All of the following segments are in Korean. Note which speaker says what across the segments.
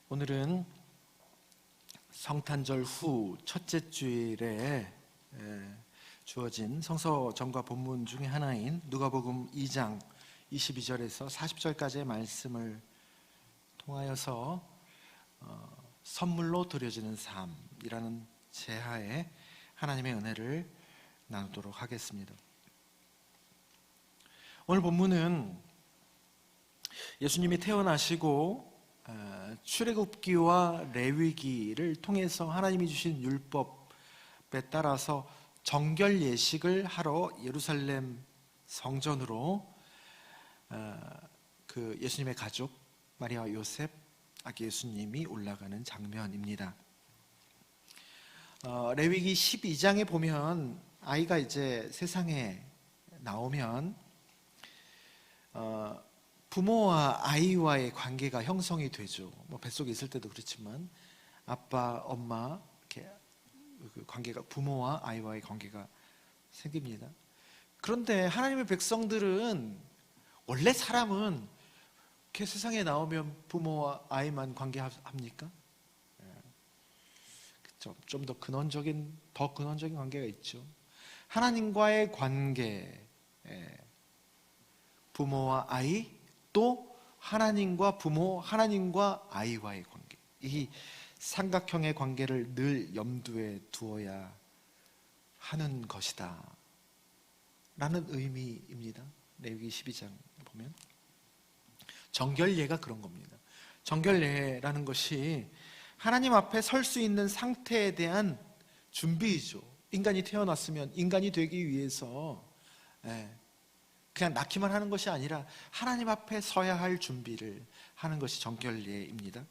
Speaker 1: 오늘은 성탄절 후 첫째 주일에 주어진 성서 전과 본문 중에 하나인 누가복음 2장 22절에서 40절까지의 말씀을 통하여서 선물로 드려지는 삶이라는 제하에 하나님의 은혜를 나누도록 하겠습니다. 오늘 본문은 예수님이 태어나시고 출애굽기와 레위기를 통해서 하나님이 주신 율법에 따라서 정결 예식을 하러 예루살렘 성전으로 그 예수님의 가족 마리아와 요셉, 아기 예수님이 올라가는 장면입니다. 레위기 12장에 보면 아이가 이제 세상에 나오면 부모와 아이와의 관계가 형성이 되죠. 뱃속에 있을 때도 그렇지만 아빠, 엄마 이렇게 관계가, 부모와 아이와의 관계가 생깁니다. 그런데 하나님의 백성들은 원래 사람은 이렇게 세상에 나오면 부모와 아이만 관계합니까? 좀 더 근원적인 관계가 있죠. 하나님과의 관계, 부모와 아이, 또 하나님과 부모, 하나님과 아이와의 관계, 이 삼각형의 관계를 늘 염두에 두어야 하는 것이다 라는 의미입니다. 레위기 12장 보면 정결례가 그런 겁니다. 정결례라는 것이 하나님 앞에 설 수 있는 상태에 대한 준비이죠. 인간이 태어났으면 인간이 되기 위해서 그냥 낳기만 하는 것이 아니라 하나님 앞에 서야 할 준비를 하는 것이 정결례입니다.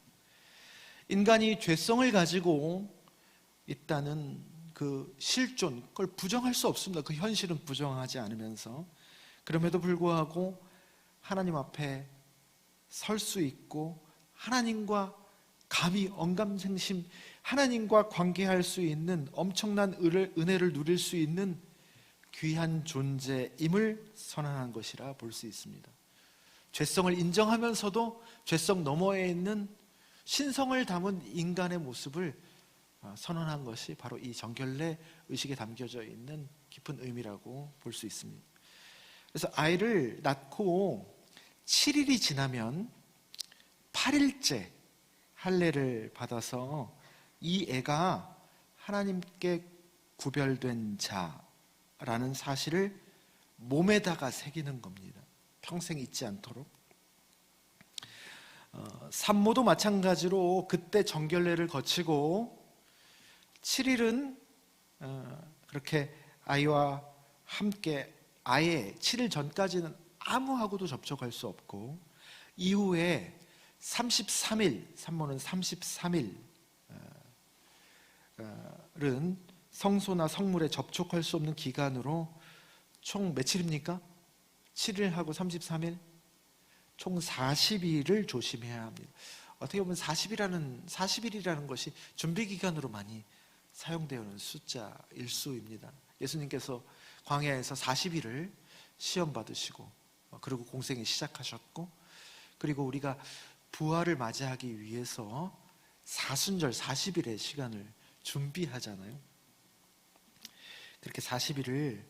Speaker 1: 인간이 죄성을 가지고 있다는 그 실존, 그걸 부정할 수 없습니다. 그 현실은 부정하지 않으면서 그럼에도 불구하고 하나님 앞에 설 수 있고 하나님과 감히 언감생심 하나님과 관계할 수 있는 엄청난 은혜를 누릴 수 있는 귀한 존재임을 선언한 것이라 볼 수 있습니다. 죄성을 인정하면서도 죄성 너머에 있는 신성을 담은 인간의 모습을 선언한 것이 바로 이 정결례 의식에 담겨져 있는 깊은 의미라고 볼 수 있습니다. 그래서 아이를 낳고 7일이 지나면 8일째 할례를 받아서 이 애가 하나님께 구별된 자라는 사실을 몸에다가 새기는 겁니다. 평생 잊지 않도록. 산모도 마찬가지로 그때 정결례를 거치고 7일은 그렇게 아이와 함께 아예 7일 전까지는 아무하고도 접촉할 수 없고 이후에 33일, 산모는 33일은 성소나 성물에 접촉할 수 없는 기간으로 총 며칠입니까? 7일하고 33일? 총 40일을 조심해야 합니다. 어떻게 보면 40일이라는 것이 준비기간으로 많이 사용되어오는 숫자일 수입니다. 예수님께서 광야에서 40일을 시험 받으시고 그리고 공생을 시작하셨고 그리고 우리가 부활을 맞이하기 위해서 사순절 40일의 시간을 준비하잖아요. 그렇게 40일을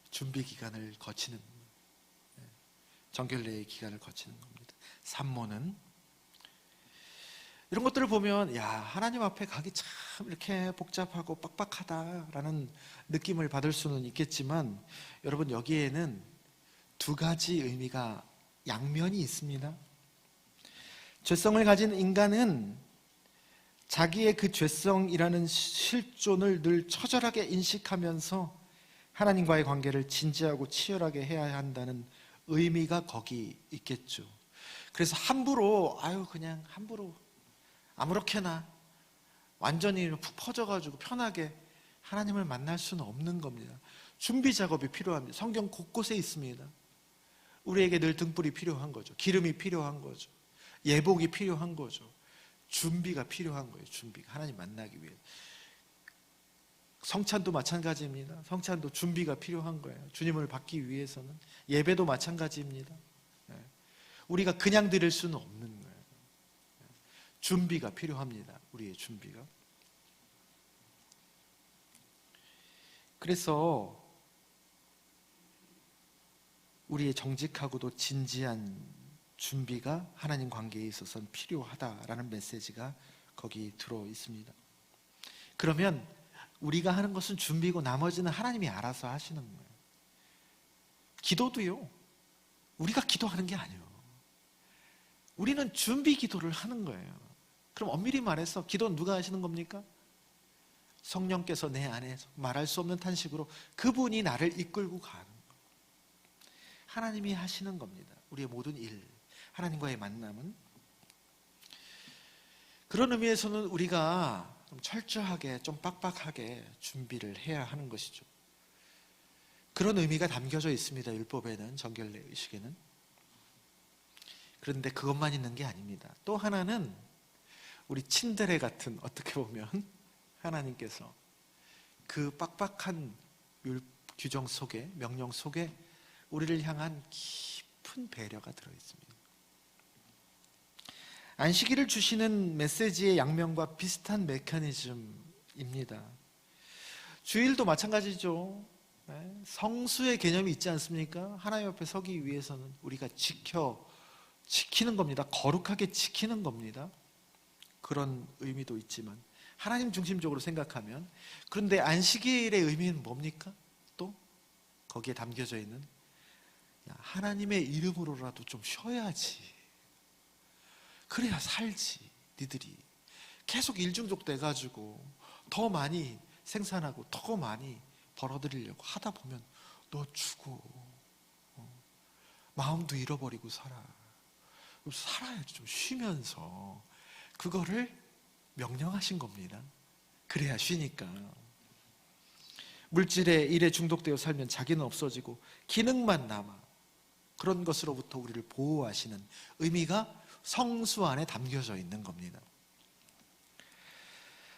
Speaker 1: 준비 기간을 거치는, 정결례의 기간을 거치는 겁니다. 산모는 이런 것들을 보면 하나님 앞에 가기 참 이렇게 복잡하고 빡빡하다라는 느낌을 받을 수는 있겠지만 여러분, 여기에는 두 가지 의미가 양면이 있습니다. 죄성을 가진 인간은 자기의 그 죄성이라는 실존을 늘 처절하게 인식하면서 하나님과의 관계를 진지하고 치열하게 해야 한다는 의미가 거기 있겠죠. 그래서 함부로 아무렇게나 완전히 푹 퍼져가지고 편하게 하나님을 만날 수는 없는 겁니다. 준비 작업이 필요합니다. 성경 곳곳에 있습니다. 우리에게 늘 등불이 필요한 거죠. 기름이 필요한 거죠. 예복이 필요한 거죠. 준비가 필요한 거예요. 준비가 하나님 만나기 위해. 성찬도 마찬가지입니다. 성찬도 준비가 필요한 거예요. 주님을 받기 위해서는. 예배도 마찬가지입니다. 우리가 그냥 드릴 수는 없는 거예요. 준비가 필요합니다. 우리의 준비가. 그래서 우리의 정직하고도 진지한 준비가 하나님 관계에 있어서는 필요하다라는 메시지가 거기 들어 있습니다. 그러면 우리가 하는 것은 준비고 나머지는 하나님이 알아서 하시는 거예요. 기도도요, 우리가 기도하는 게 아니에요. 우리는 준비 기도를 하는 거예요. 그럼 엄밀히 말해서 기도는 누가 하시는 겁니까? 성령께서 내 안에 말할 수 없는 탄식으로 그분이 나를 이끌고 가는 거예요. 하나님이 하시는 겁니다. 우리의 모든 일, 하나님과의 만남은. 그런 의미에서는 우리가 좀 철저하게, 좀 빡빡하게 준비를 해야 하는 것이죠. 그런 의미가 담겨져 있습니다. 율법에는, 정결례 의식에는. 그런데 그것만 있는 게 아닙니다. 또 하나는 우리 친데레 같은, 어떻게 보면 하나님께서 그 빡빡한 규정 속에, 명령 속에 우리를 향한 깊은 배려가 들어있습니다. 안식일을 주시는 메시지의 양면과 비슷한 메커니즘입니다. 주일도 마찬가지죠. 성수의 개념이 있지 않습니까? 하나님 앞에 서기 위해서는 우리가 지키는 겁니다. 거룩하게 지키는 겁니다. 그런 의미도 있지만 하나님 중심적으로 생각하면, 그런데 안식일의 의미는 뭡니까? 또 거기에 담겨져 있는, 하나님의 이름으로라도 좀 쉬어야지, 그래야 살지. 니들이 계속 일중족 돼가지고 더 많이 생산하고 더 많이 벌어들이려고 하다 보면 너 죽어. 마음도 잃어버리고 살아야지. 좀 쉬면서. 그거를 명령하신 겁니다. 그래야 쉬니까. 물질의 일에 중독되어 살면 자기는 없어지고 기능만 남아. 그런 것으로부터 우리를 보호하시는 의미가 성수 안에 담겨져 있는 겁니다.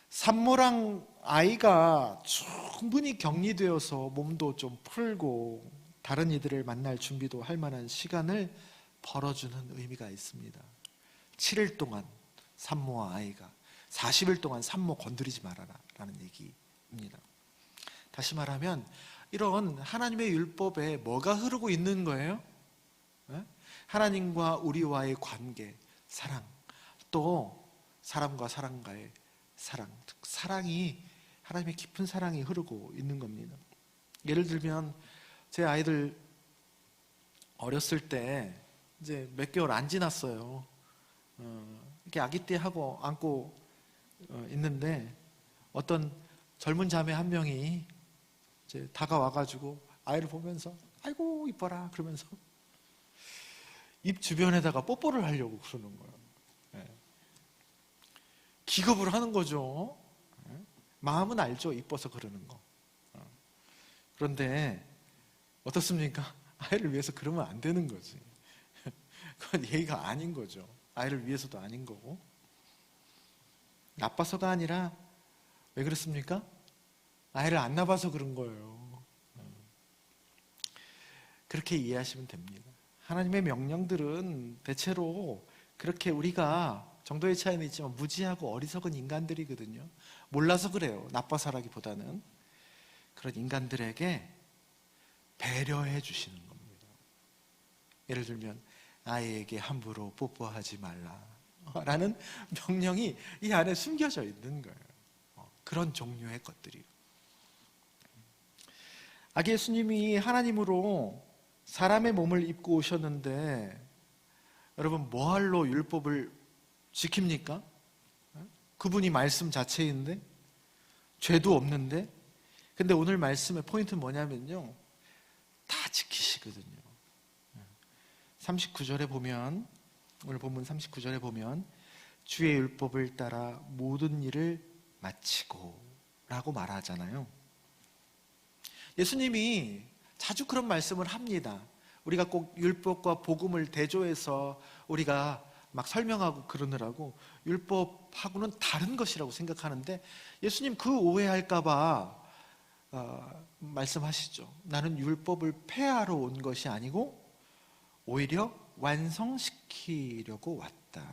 Speaker 1: 산모랑 아이가 충분히 격리되어서 몸도 좀 풀고 다른 이들을 만날 준비도 할 만한 시간을 벌어주는 의미가 있습니다. 7일 동안 산모와 아이가, 40일 동안 산모 건드리지 말아라 라는 얘기입니다. 다시 말하면 이런 하나님의 율법에 뭐가 흐르고 있는 거예요? 하나님과 우리와의 관계, 사랑, 또 사람과 사람과의 사랑, 사랑이, 하나님의 깊은 사랑이 흐르고 있는 겁니다. 예를 들면 제 아이들 어렸을 때 이제 몇 개월 안 지났어요. 이렇게 아기띠 하고 안고 있는데 어떤 젊은 자매 한 명이 이제 다가와가지고 아이를 보면서 아이고 이뻐라 그러면서 입 주변에다가 뽀뽀를 하려고 그러는 거예요. 기겁을 하는 거죠. 마음은 알죠. 이뻐서 그러는 거. 그런데 어떻습니까? 아이를 위해서 그러면 안 되는 거지. 그건 예의가 아닌 거죠. 아이를 위해서도 아닌 거고. 나빠서가 아니라 왜 그렇습니까? 아이를 안 낳아서 그런 거예요. 그렇게 이해하시면 됩니다. 하나님의 명령들은 대체로 그렇게 우리가 정도의 차이는 있지만 무지하고 어리석은 인간들이거든요. 몰라서 그래요. 나빠서라기보다는 그런 인간들에게 배려해 주시는 겁니다. 예를 들면 아이에게 함부로 뽀뽀하지 말라 라는 명령이 이 안에 숨겨져 있는 거예요. 그런 종류의 것들이요. 아기 예수님이 하나님으로 사람의 몸을 입고 오셨는데 여러분 뭐할로 율법을 지킵니까? 그분이 말씀 자체인데, 죄도 없는데. 근데 오늘 말씀의 포인트는 뭐냐면요, 다 지키시거든요. 39절에 보면, 오늘 본문 39절에 보면 주의 율법을 따라 모든 일을 마치고 라고 말하잖아요. 예수님이 자주 그런 말씀을 합니다. 우리가 꼭 율법과 복음을 대조해서 우리가 막 설명하고 그러느라고 율법하고는 다른 것이라고 생각하는데, 예수님 그 오해할까봐 말씀하시죠. 나는 율법을 폐하러 온 것이 아니고 오히려 완성시키려고 왔다.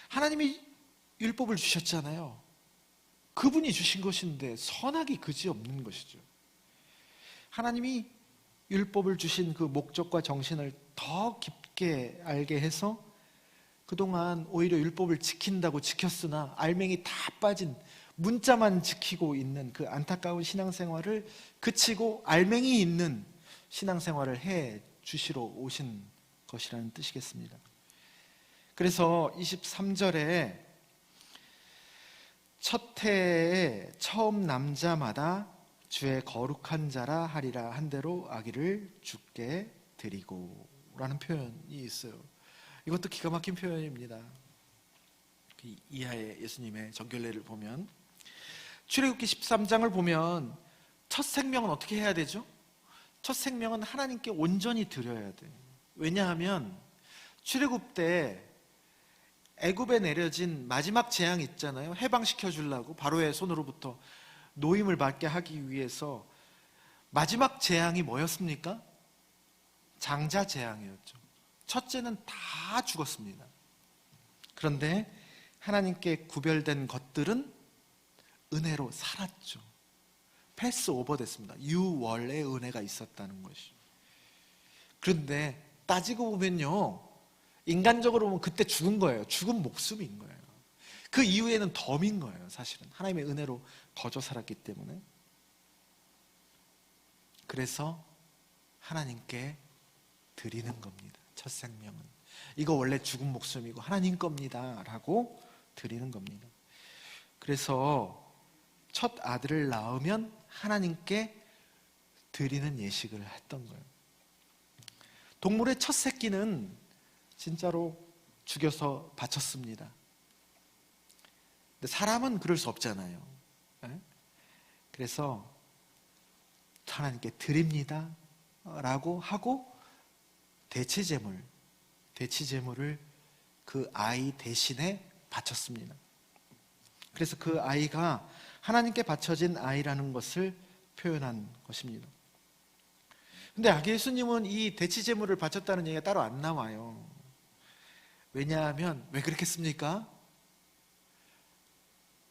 Speaker 1: 하나님이 율법을 주셨잖아요. 그분이 주신 것인데 선악이 그지없는 것이죠. 하나님이 율법을 주신 그 목적과 정신을 더 깊게 알게 해서 그동안 오히려 율법을 지킨다고 지켰으나 알맹이 다 빠진 문자만 지키고 있는 그 안타까운 신앙생활을 그치고 알맹이 있는 신앙생활을 해 주시러 오신 것이라는 뜻이겠습니다. 그래서 23절에 첫 해에 처음 남자마다 주의 거룩한 자라 하리라 한 대로 아기를 주께 드리고 라는 표현이 있어요. 이것도 기가 막힌 표현입니다. 이하의 예수님의 정결례를 보면 출애굽기 13장을 보면 첫 생명은 어떻게 해야 되죠? 첫 생명은 하나님께 온전히 드려야 돼요. 왜냐하면 출애굽 때 애굽에 내려진 마지막 재앙 있잖아요. 해방시켜 주려고 바로의 손으로부터 노임을 받게 하기 위해서 마지막 재앙이 뭐였습니까? 장자 재앙이었죠. 첫째는 다 죽었습니다. 그런데 하나님께 구별된 것들은 은혜로 살았죠. 패스 오버 됐습니다. 유월의 은혜가 있었다는 것이. 그런데 따지고 보면요, 인간적으로 보면 그때 죽은 거예요. 죽은 목숨인 거예요. 그 이후에는 덤인 거예요. 사실은 하나님의 은혜로 거저 살았기 때문에. 그래서 하나님께 드리는 겁니다. 첫 생명은 이거 원래 죽은 목숨이고 하나님 겁니다 라고 드리는 겁니다. 그래서 첫 아들을 낳으면 하나님께 드리는 예식을 했던 거예요. 동물의 첫 새끼는 진짜로 죽여서 바쳤습니다. 근데 사람은 그럴 수 없잖아요. 그래서 하나님께 드립니다 라고 하고 대치제물을 그 아이 대신에 바쳤습니다. 그래서 그 아이가 하나님께 바쳐진 아이라는 것을 표현한 것입니다. 근데 아기 예수님은 이 대치제물을 바쳤다는 얘기가 따로 안 나와요. 왜냐하면 왜 그렇겠습니까?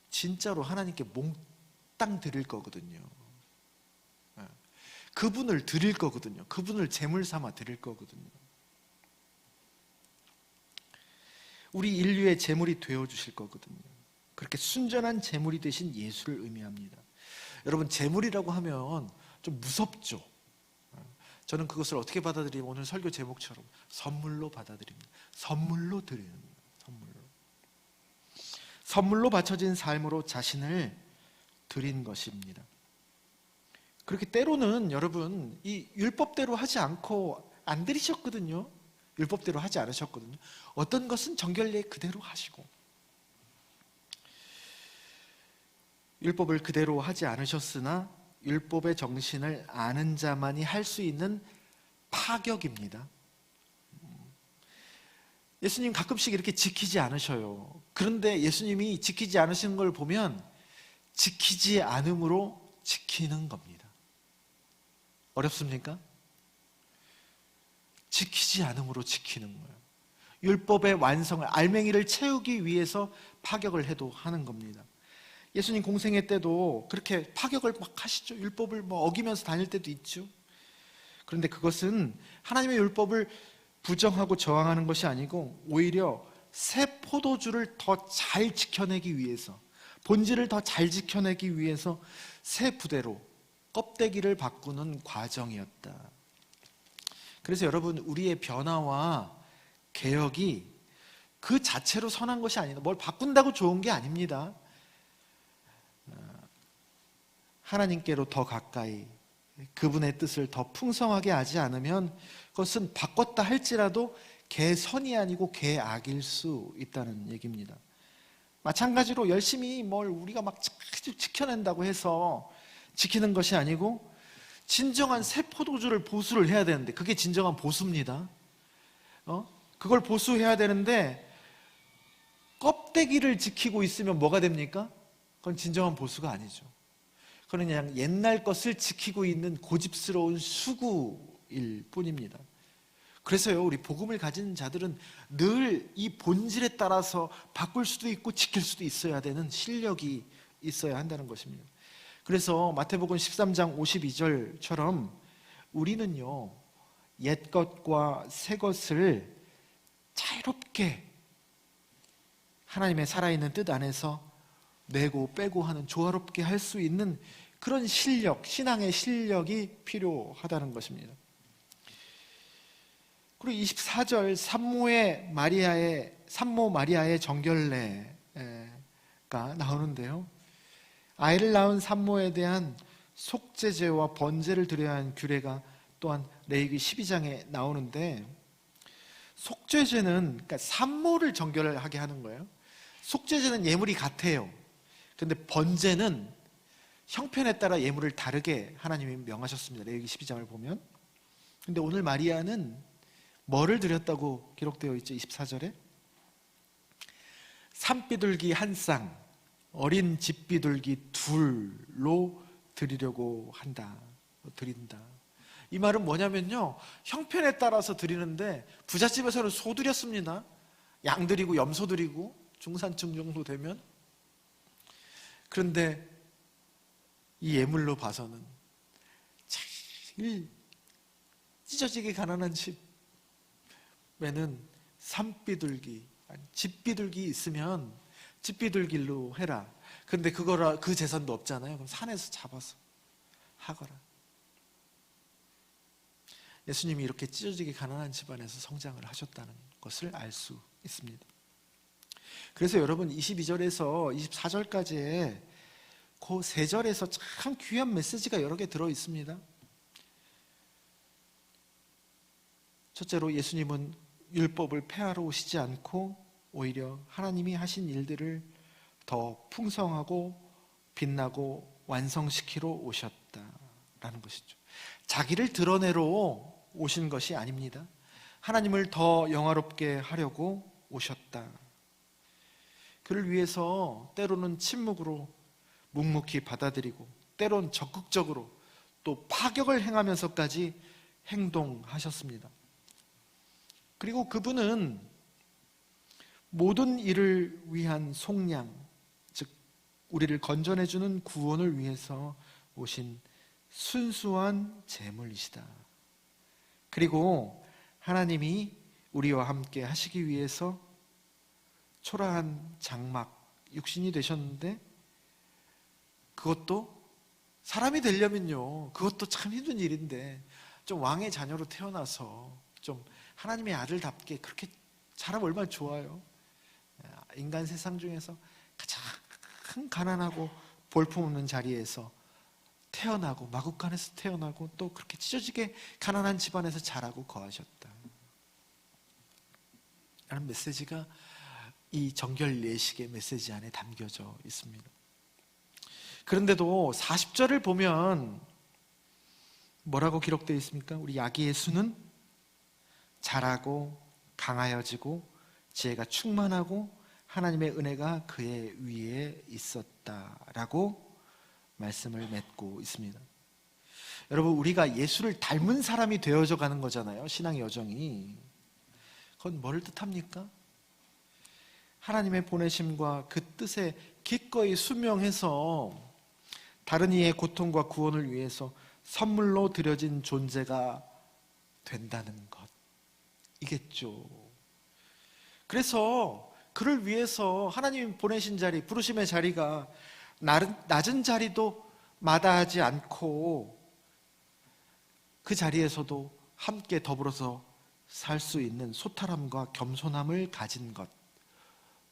Speaker 1: 진짜로 하나님께 몽땅 드릴 거거든요. 그분을 드릴 거거든요. 그분을 제물 삼아 드릴 거거든요. 우리 인류의 제물이 되어 주실 거거든요. 그렇게 순전한 제물이 되신 예수를 의미합니다. 여러분, 제물이라고 하면 좀 무섭죠. 저는 그것을 어떻게 받아들이면 오늘 설교 제목처럼 선물로 받아들입니다. 선물로 드리는 거예요. 선물로 바쳐진 삶으로 자신을 드린 것입니다. 그렇게 때로는 여러분 이 율법대로 하지 않고 안 드리셨거든요. 율법대로 하지 않으셨거든요. 어떤 것은 정결례 그대로 하시고 율법을 그대로 하지 않으셨으나 율법의 정신을 아는 자만이 할 수 있는 파격입니다. 예수님 가끔씩 이렇게 지키지 않으셔요. 그런데 예수님이 지키지 않으시는 걸 보면 지키지 않음으로 지키는 겁니다. 어렵습니까? 지키지 않음으로 지키는 거예요. 율법의 완성을, 알맹이를 채우기 위해서 파격을 해도 하는 겁니다. 예수님 공생애 때도 그렇게 파격을 막 하시죠. 율법을 어기면서 다닐 때도 있죠. 그런데 그것은 하나님의 율법을 부정하고 저항하는 것이 아니고 오히려 새 포도주를 더 잘 지켜내기 위해서, 본질을 더 잘 지켜내기 위해서 새 부대로 껍데기를 바꾸는 과정이었다. 그래서 여러분, 우리의 변화와 개혁이 그 자체로 선한 것이 아니다. 뭘 바꾼다고 좋은 게 아닙니다. 하나님께로 더 가까이 그분의 뜻을 더 풍성하게 하지 않으면 그것은 바꿨다 할지라도 개선이 아니고 개악일 수 있다는 얘기입니다. 마찬가지로 열심히 뭘 우리가 막 지켜낸다고 해서 지키는 것이 아니고 진정한 새 포도주를 보수를 해야 되는데 그게 진정한 보수입니다. 그걸 보수해야 되는데 껍데기를 지키고 있으면 뭐가 됩니까? 그건 진정한 보수가 아니죠. 그는 그냥 옛날 것을 지키고 있는 고집스러운 수구일 뿐입니다. 그래서요, 우리 복음을 가진 자들은 늘 이 본질에 따라서 바꿀 수도 있고 지킬 수도 있어야 되는 실력이 있어야 한다는 것입니다. 그래서 마태복음 13장 52절처럼 우리는요, 옛 것과 새 것을 자유롭게 하나님의 살아있는 뜻 안에서 내고 빼고 하는, 조화롭게 할 수 있는 그런 실력, 신앙의 실력이 필요하다는 것입니다. 그리고 24절 산모 마리아의 정결례가 나오는데요, 아이를 낳은 산모에 대한 속죄제와 번제를 드려야 하는 규례가 또한 레위기 12장에 나오는데, 속죄제는 그러니까 산모를 정결하게 하는 거예요. 속죄제는 예물이 같아요. 근데 번제는 형편에 따라 예물을 다르게 하나님이 명하셨습니다. 레위기 12장을 보면. 근데 오늘 마리아는 뭐를 드렸다고 기록되어 있죠? 24절에 산비둘기 한 쌍, 어린 집비둘기 둘로 드리려고 한다. 드린다. 이 말은 뭐냐면요, 형편에 따라서 드리는데 부잣집에서는 소 드렸습니다. 양 드리고 염소 드리고 중산층 정도 되면. 그런데 이 예물로 봐서는 제일 찢어지게 가난한 집에는 산비둘기, 집비둘기 있으면 집비둘기로 해라. 근데 그 재산도 없잖아요. 그럼 산에서 잡아서 하거라. 예수님이 이렇게 찢어지게 가난한 집안에서 성장을 하셨다는 것을 알 수 있습니다. 그래서 여러분 22절에서 24절까지의 그 세 절에서 참 귀한 메시지가 여러 개 들어 있습니다. 첫째로 예수님은 율법을 폐하러 오시지 않고 오히려 하나님이 하신 일들을 더 풍성하고 빛나고 완성시키러 오셨다라는 것이죠. 자기를 드러내러 오신 것이 아닙니다. 하나님을 더 영화롭게 하려고 오셨다. 그를 위해서 때로는 침묵으로 묵묵히 받아들이고, 때론 적극적으로 또 파격을 행하면서까지 행동하셨습니다. 그리고 그분은 모든 일을 위한 속량, 즉 우리를 건져내주는 구원을 위해서 오신 순수한 제물이시다. 그리고 하나님이 우리와 함께 하시기 위해서 초라한 장막, 육신이 되셨는데, 그것도 사람이 되려면요, 그것도 참 힘든 일인데 좀 왕의 자녀로 태어나서 좀 하나님의 아들답게 그렇게 잘하면 얼마나 좋아요. 인간 세상 중에서 가장 가난하고 볼품없는 자리에서 태어나고, 마구간에서 태어나고, 또 그렇게 찢어지게 가난한 집안에서 자라고 거하셨다 라는 메시지가 이 정결 예식의 메시지 안에 담겨져 있습니다. 그런데도 40절을 보면 뭐라고 기록되어 있습니까? 우리 아기 예수는 자라고 강하여지고 지혜가 충만하고 하나님의 은혜가 그의 위에 있었다라고 말씀을 맺고 있습니다. 여러분, 우리가 예수를 닮은 사람이 되어져 가는 거잖아요. 신앙의 여정이. 그건 뭘 뜻합니까? 하나님의 보내심과 그 뜻에 기꺼이 순명해서 다른 이의 고통과 구원을 위해서 선물로 드려진 존재가 된다는 것, 이겠죠. 그래서 그를 위해서 하나님이 보내신 자리, 부르심의 자리가 낮은 자리도 마다하지 않고 그 자리에서도 함께 더불어서 살 수 있는 소탈함과 겸손함을 가진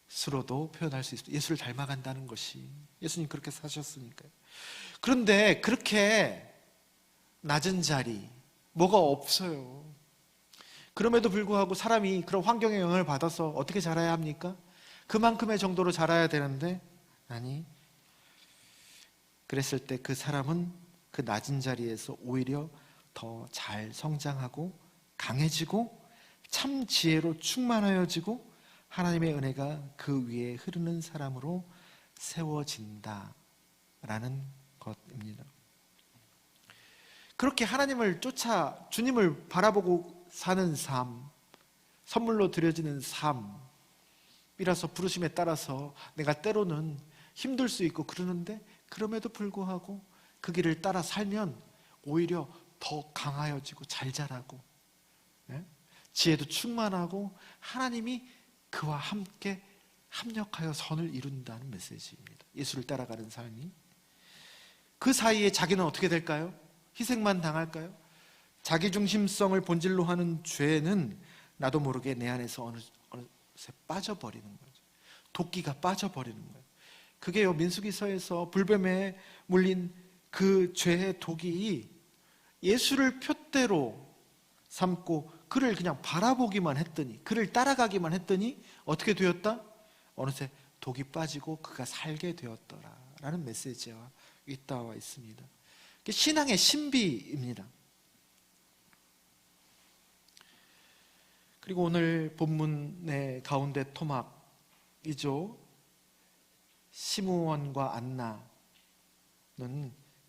Speaker 1: 것으로도 표현할 수 있습니다. 예수를 닮아간다는 것이, 예수님 그렇게 사셨으니까요. 그런데 그렇게 낮은 자리, 뭐가 없어요. 그럼에도 불구하고 사람이 그런 환경의 영향을 받아서 어떻게 자라야 합니까? 그만큼의 정도로 자라야 되는데, 아니, 그랬을 때 그 사람은 그 낮은 자리에서 오히려 더 잘 성장하고 강해지고 참 지혜로 충만하여지고 하나님의 은혜가 그 위에 흐르는 사람으로 세워진다라는 것입니다. 그렇게 하나님을 쫓아 주님을 바라보고 사는 삶, 선물로 드려지는 삶이라서 부르심에 따라서 내가 때로는 힘들 수 있고 그러는데, 그럼에도 불구하고 그 길을 따라 살면 오히려 더 강하여지고 잘 자라고, 지혜도 충만하고 하나님이 그와 함께 합력하여 선을 이룬다는 메시지입니다. 예수를 따라가는 삶이. 그 사이에 자기는 어떻게 될까요? 희생만 당할까요? 자기중심성을 본질로 하는 죄는 나도 모르게 내 안에서 어느새 빠져버리는 거죠. 도끼가 빠져버리는 거예요. 그게요, 민수기서에서 불뱀에 물린 그 죄의 독이 예수를 표대로 삼고 그를 그냥 바라보기만 했더니, 그를 따라가기만 했더니 어떻게 되었다? 어느새 독이 빠지고 그가 살게 되었더라라는 메시지가 있다와 있습니다. 신앙의 신비입니다. 그리고 오늘 본문의 가운데 토막이죠. 시므온과 안나는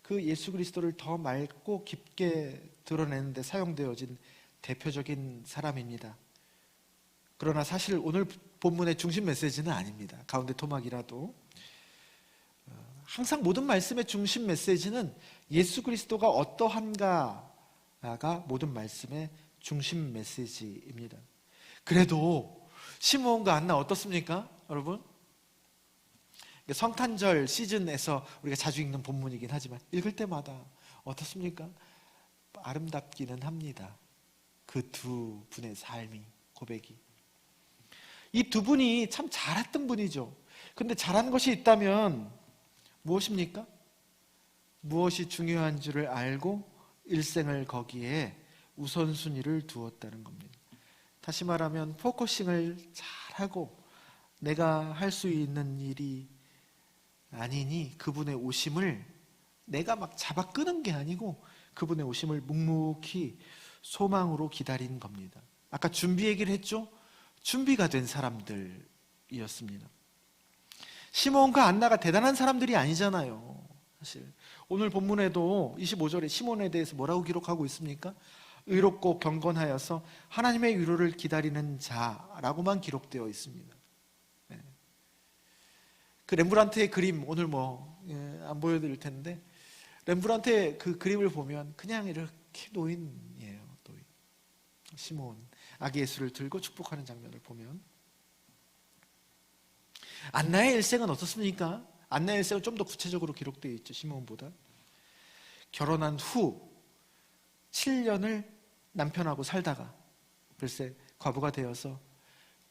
Speaker 1: 그 예수 그리스도를 더 맑고 깊게 드러내는 데 사용되어진 대표적인 사람입니다. 그러나 사실 오늘 본문의 중심 메시지는 아닙니다. 가운데 토막이라도 항상 모든 말씀의 중심 메시지는 예수 그리스도가 어떠한가가 모든 말씀의 중심 메시지입니다. 그래도 시므온과 안나 어떻습니까? 여러분, 성탄절 시즌에서 우리가 자주 읽는 본문이긴 하지만 읽을 때마다 어떻습니까? 아름답기는 합니다. 그 두 분의 삶이, 고백이. 이 두 분이 참 잘했던 분이죠. 근데 잘한 것이 있다면 무엇입니까? 무엇이 중요한 줄을 알고 일생을 거기에 우선순위를 두었다는 겁니다. 다시 말하면 포커싱을 잘하고 내가 할 수 있는 일이 아니니 그분의 오심을 내가 막 잡아 끄는 게 아니고 그분의 오심을 묵묵히 소망으로 기다린 겁니다. 아까 준비 얘기를 했죠? 준비가 된 사람들이었습니다. 시몬과 안나가 대단한 사람들이 아니잖아요. 사실 오늘 본문에도 25절에 시몬에 대해서 뭐라고 기록하고 있습니까? 의롭고 경건하여서 하나님의 위로를 기다리는 자라고만 기록되어 있습니다. 그 렘브란트의 그림 오늘 안 보여드릴 텐데, 렘브란트의 그 그림을 보면 그냥 이렇게 노인이에요. 노인. 시몬 아기 예수를 들고 축복하는 장면을 보면, 안나의 일생은 어떻습니까? 안나의 일생은 좀 더 구체적으로 기록되어 있죠. 시몬보다. 결혼한 후 7년을 남편하고 살다가 글쎄 과부가 되어서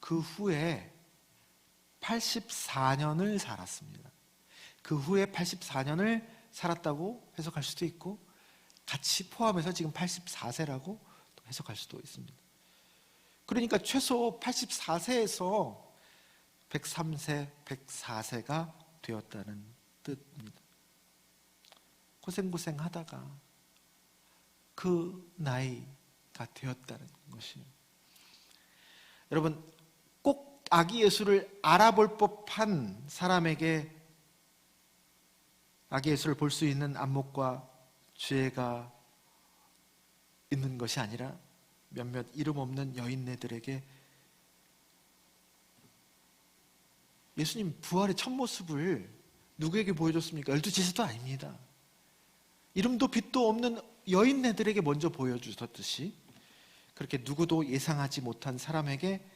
Speaker 1: 그 후에 84년을 살았습니다. 그 후에 84년을 살았다고 해석할 수도 있고 같이 포함해서 지금 84세라고 해석할 수도 있습니다. 그러니까 최소 84세에서 103세, 104세가 되었다는 뜻입니다. 고생하다가 그 나이가 되었다는 것이에요. 여러분, 꼭 아기 예수를 알아볼 법한 사람에게 아기 예수를 볼 수 있는 안목과 지혜가 있는 것이 아니라 몇몇 이름 없는 여인네들에게 예수님 부활의 첫 모습을 누구에게 보여줬습니까? 12지세도 아닙니다. 이름도 빛도 없는 여인네들에게 먼저 보여주셨듯이 그렇게 누구도 예상하지 못한 사람에게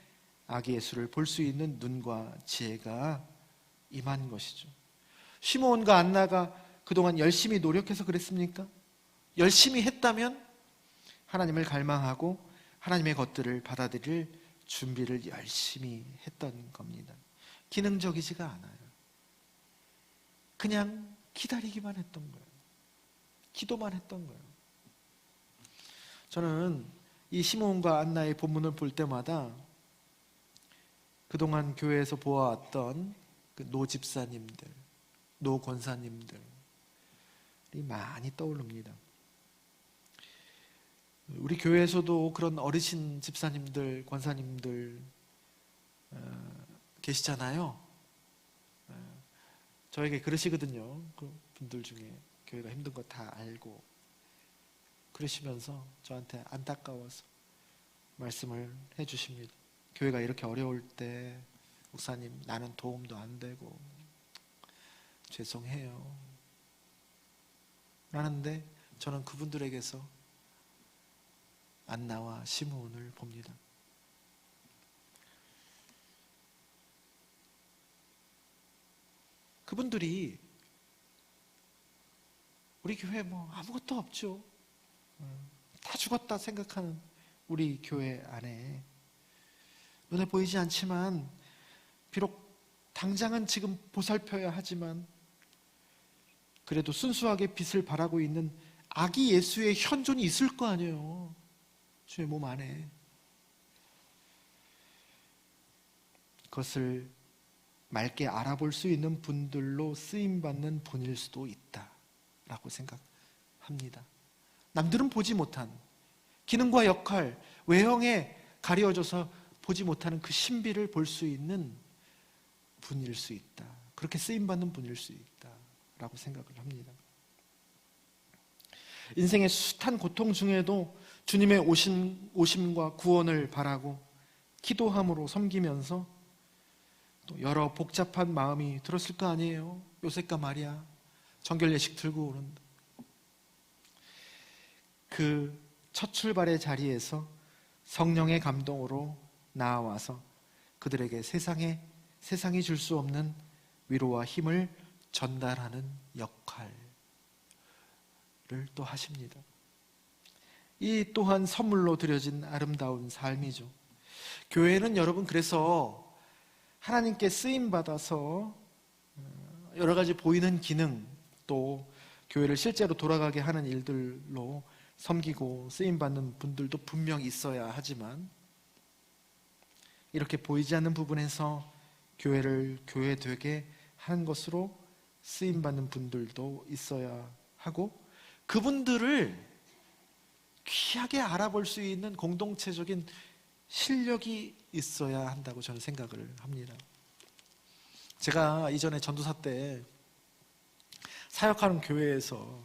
Speaker 1: 아기 예수를 볼 수 있는 눈과 지혜가 임한 것이죠. 시므온과 안나가 그동안 열심히 노력해서 그랬습니까? 열심히 했다면 하나님을 갈망하고 하나님의 것들을 받아들일 준비를 열심히 했던 겁니다. 기능적이지가 않아요. 그냥 기다리기만 했던 거예요. 기도만 했던 거예요. 저는 이 시므온과 안나의 본문을 볼 때마다 그동안 교회에서 보아왔던 그 노 집사님들, 노 권사님들이 많이 떠오릅니다. 우리 교회에서도 그런 어르신 집사님들, 권사님들 계시잖아요. 저에게 그러시거든요. 그 분들 중에 교회가 힘든 거 다 알고 그러시면서 저한테 안타까워서 말씀을 해주십니다. 교회가 이렇게 어려울 때 목사님 나는 도움도 안 되고 죄송해요 라는데 저는 그분들에게서 안나와 시므온을 봅니다. 그분들이 우리 교회 뭐 아무것도 없죠. 다 죽었다 생각하는 우리 교회 안에 눈에 보이지 않지만 비록 당장은 지금 보살펴야 하지만 그래도 순수하게 빛을 발하고 있는 아기 예수의 현존이 있을 거 아니에요. 주의 몸 안에. 그것을 맑게 알아볼 수 있는 분들로 쓰임받는 분일 수도 있다라고 생각합니다. 남들은 보지 못한 기능과 역할, 외형에 가려져서 보지 못하는 그 신비를 볼 수 있는 분일 수 있다. 그렇게 쓰임받는 분일 수 있다라고 생각을 합니다. 인생의 숱한 고통 중에도 주님의 오심과 구원을 바라고 기도함으로 섬기면서 또 여러 복잡한 마음이 들었을 거 아니에요. 요셉과 마리아 정결 예식 들고 오는데 그 첫 출발의 자리에서 성령의 감동으로 나아와서 그들에게 세상이 줄 수 없는 위로와 힘을 전달하는 역할을 또 하십니다. 이 또한 선물로 드려진 아름다운 삶이죠. 교회는 여러분 그래서 하나님께 쓰임받아서 여러 가지 보이는 기능 또 교회를 실제로 돌아가게 하는 일들로 섬기고 쓰임받는 분들도 분명 있어야 하지만 이렇게 보이지 않는 부분에서 교회를 교회되게 하는 것으로 쓰임받는 분들도 있어야 하고 그분들을 귀하게 알아볼 수 있는 공동체적인 실력이 있어야 한다고 저는 생각을 합니다. 제가 이전에 전도사 때 사역하는 교회에서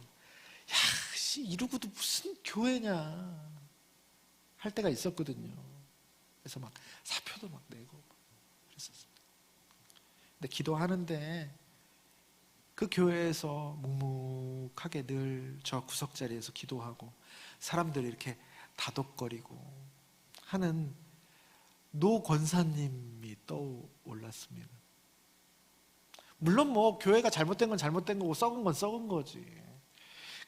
Speaker 1: 이러고도 무슨 교회냐 할 때가 있었거든요. 그래서 막 사표도 막 내고 그랬었어요. 근데 기도하는데 그 교회에서 묵묵하게 늘 저 구석자리에서 기도하고 사람들이 이렇게 다독거리고 하는 노 권사님이 떠올랐습니다. 물론 뭐 교회가 잘못된 건 잘못된 거고 썩은 건 썩은 거지.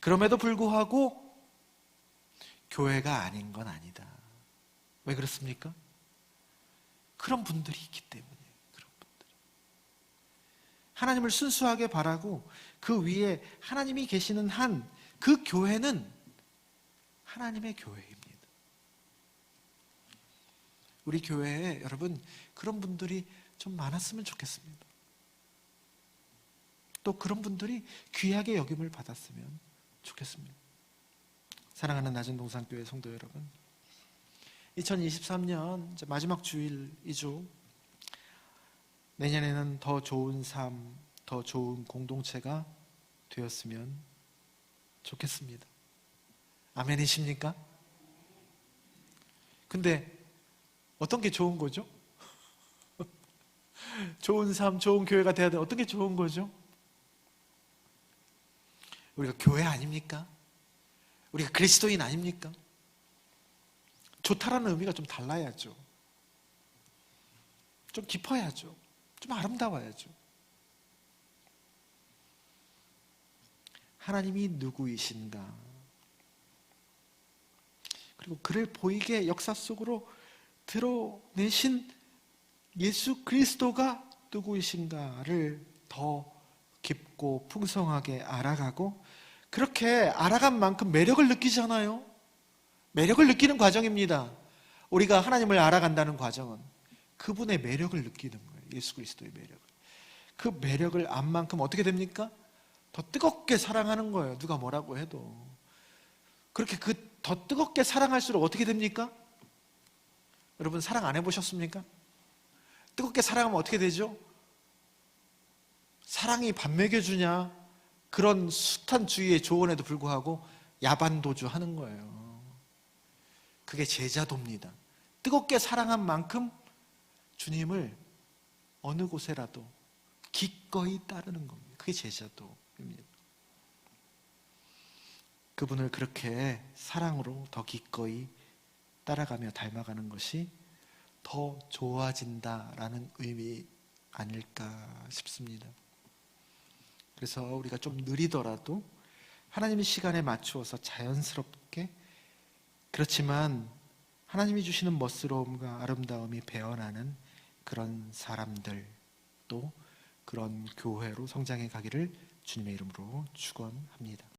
Speaker 1: 그럼에도 불구하고 교회가 아닌 건 아니다. 왜 그렇습니까? 그런 분들이 있기 때문이에요. 그런 분들이. 하나님을 순수하게 바라고 그 위에 하나님이 계시는 한 그 교회는 하나님의 교회입니다. 우리 교회에 여러분 그런 분들이 좀 많았으면 좋겠습니다. 또 그런 분들이 귀하게 여김을 받았으면 좋겠습니다. 사랑하는 낮은동산교회 성도 여러분, 2023년 이제 마지막 주일이죠. 내년에는 더 좋은 삶, 더 좋은 공동체가 되었으면 좋겠습니다. 아멘이십니까? 근데 어떤 게 좋은 거죠? 좋은 삶, 좋은 교회가 돼야 돼. 어떤 게 좋은 거죠? 우리가 교회 아닙니까? 우리가 그리스도인 아닙니까? 좋다라는 의미가 좀 달라야죠. 좀 깊어야죠. 좀 아름다워야죠. 하나님이 누구이신가? 그리고 그를 보이게 역사 속으로 드러내신 예수 그리스도가 누구이신가를 더 깊고 풍성하게 알아가고 그렇게 알아간 만큼 매력을 느끼잖아요. 매력을 느끼는 과정입니다. 우리가 하나님을 알아간다는 과정은 그분의 매력을 느끼는 거예요. 예수 그리스도의 매력을. 그 매력을 안 만큼 어떻게 됩니까? 더 뜨겁게 사랑하는 거예요. 누가 뭐라고 해도. 그렇게 더 뜨겁게 사랑할수록 어떻게 됩니까? 여러분 사랑 안 해보셨습니까? 뜨겁게 사랑하면 어떻게 되죠? 사랑이 밥 먹여주냐? 그런 숱한 주위의 조언에도 불구하고 야반도주 하는 거예요. 그게 제자도입니다. 뜨겁게 사랑한 만큼 주님을 어느 곳에라도 기꺼이 따르는 겁니다. 그게 제자도입니다. 그분을 그렇게 사랑으로 더 기꺼이 따라가며 닮아가는 것이 더 좋아진다라는 의미 아닐까 싶습니다. 그래서 우리가 좀 느리더라도 하나님의 시간에 맞추어서 자연스럽게, 그렇지만 하나님이 주시는 멋스러움과 아름다움이 배어나는 그런 사람들, 또 그런 교회로 성장해 가기를 주님의 이름으로 축원합니다.